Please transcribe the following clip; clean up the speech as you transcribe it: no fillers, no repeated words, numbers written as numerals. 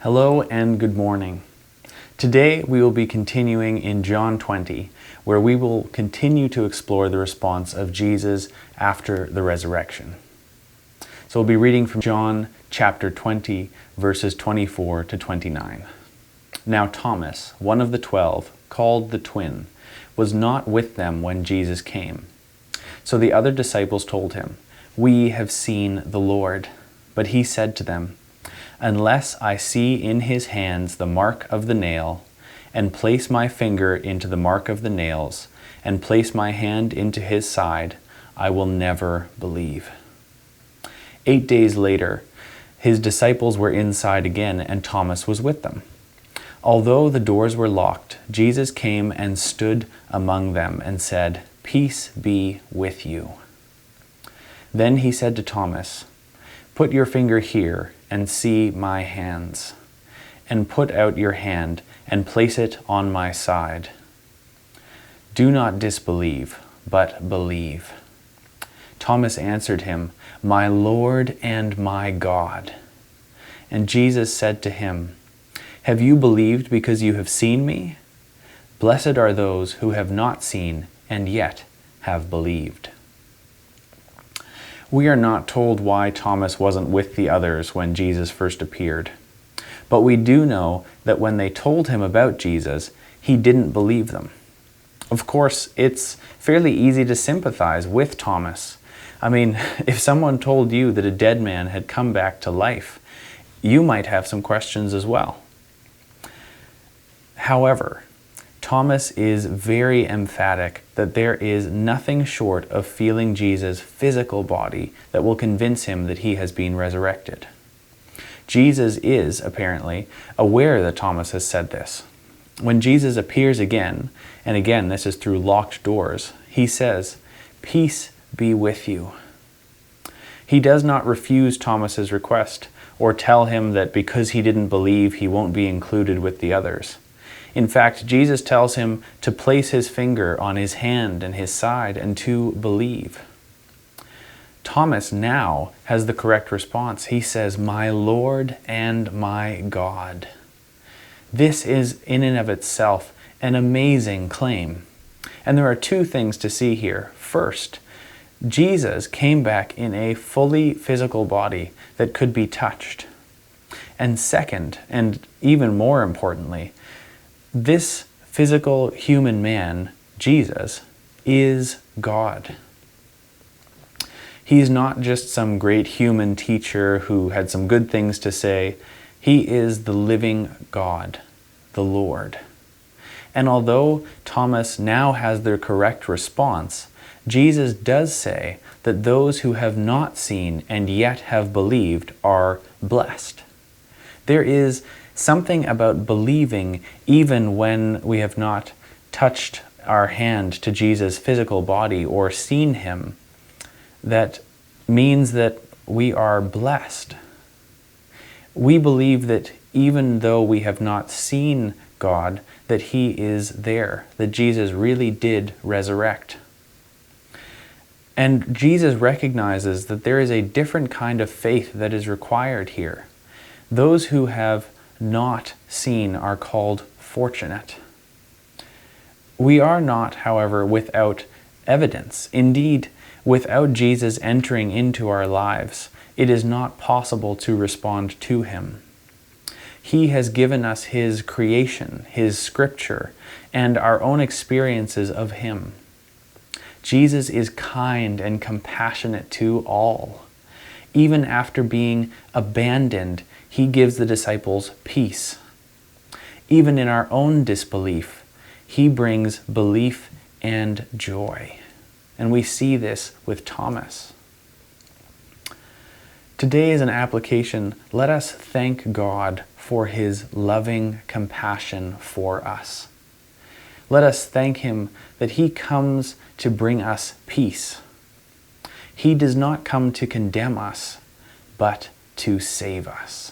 Hello and good morning. Today we will be continuing in John 20, where we will continue to explore the response of Jesus after the resurrection. So we'll be reading from John chapter 20, verses 24 to 29. Now Thomas, one of the 12, called the twin, was not with them when Jesus came. So the other disciples told him, "We have seen the Lord." But he said to them, "Unless I see in his hands the mark of the nail, and place my finger into the mark of the nails, and place my hand into his side, I will never believe." 8 days later, his disciples were inside again, and Thomas was with them. Although the doors were locked, Jesus came and stood among them and said, "Peace be with you." Then he said to Thomas, "Put your finger here and see my hands, and put out your hand and place it on my side. Do not disbelieve, but believe." Thomas answered him, "My Lord and my God." And Jesus said to him, "Have you believed because you have seen me? Blessed are those who have not seen and yet have believed." We are not told why Thomas wasn't with the others when Jesus first appeared. But we do know that when they told him about Jesus, he didn't believe them. Of course, it's fairly easy to sympathize with Thomas. I mean, if someone told you that a dead man had come back to life, you might have some questions as well. However, Thomas is very emphatic that there is nothing short of feeling Jesus' physical body that will convince him that he has been resurrected. Jesus is, apparently, aware that Thomas has said this. When Jesus appears again, and again this is through locked doors, he says, "Peace be with you." He does not refuse Thomas's request or tell him that because he didn't believe he won't be included with the others. In fact, Jesus tells him to place his finger on his hand and his side and to believe. Thomas now has the correct response. He says, "My Lord and my God." This is in and of itself an amazing claim. And there are two things to see here. First, Jesus came back in a fully physical body that could be touched. And second, and even more importantly, this physical human man, Jesus, is God. He's not just some great human teacher who had some good things to say. He is the living God, the Lord. And although Thomas now has the correct response, Jesus does say that those who have not seen and yet have believed are blessed. There is something about believing even when we have not touched our hand to Jesus' physical body or seen him that means that we are blessed. We believe that even though we have not seen God, that he is there, that Jesus really did resurrect. And Jesus recognizes that there is a different kind of faith that is required here. Those who have not seen are called fortunate. We are not, however, without evidence. Indeed, without Jesus entering into our lives, it is not possible to respond to him. He has given us his creation, his scripture, and our own experiences of him. Jesus is kind and compassionate to all. Even after being abandoned, he gives the disciples peace. Even in our own disbelief, he brings belief and joy. And we see this with Thomas. Today is an application. Let us thank God for his loving compassion for us. Let us thank him that he comes to bring us peace. He does not come to condemn us, but to save us.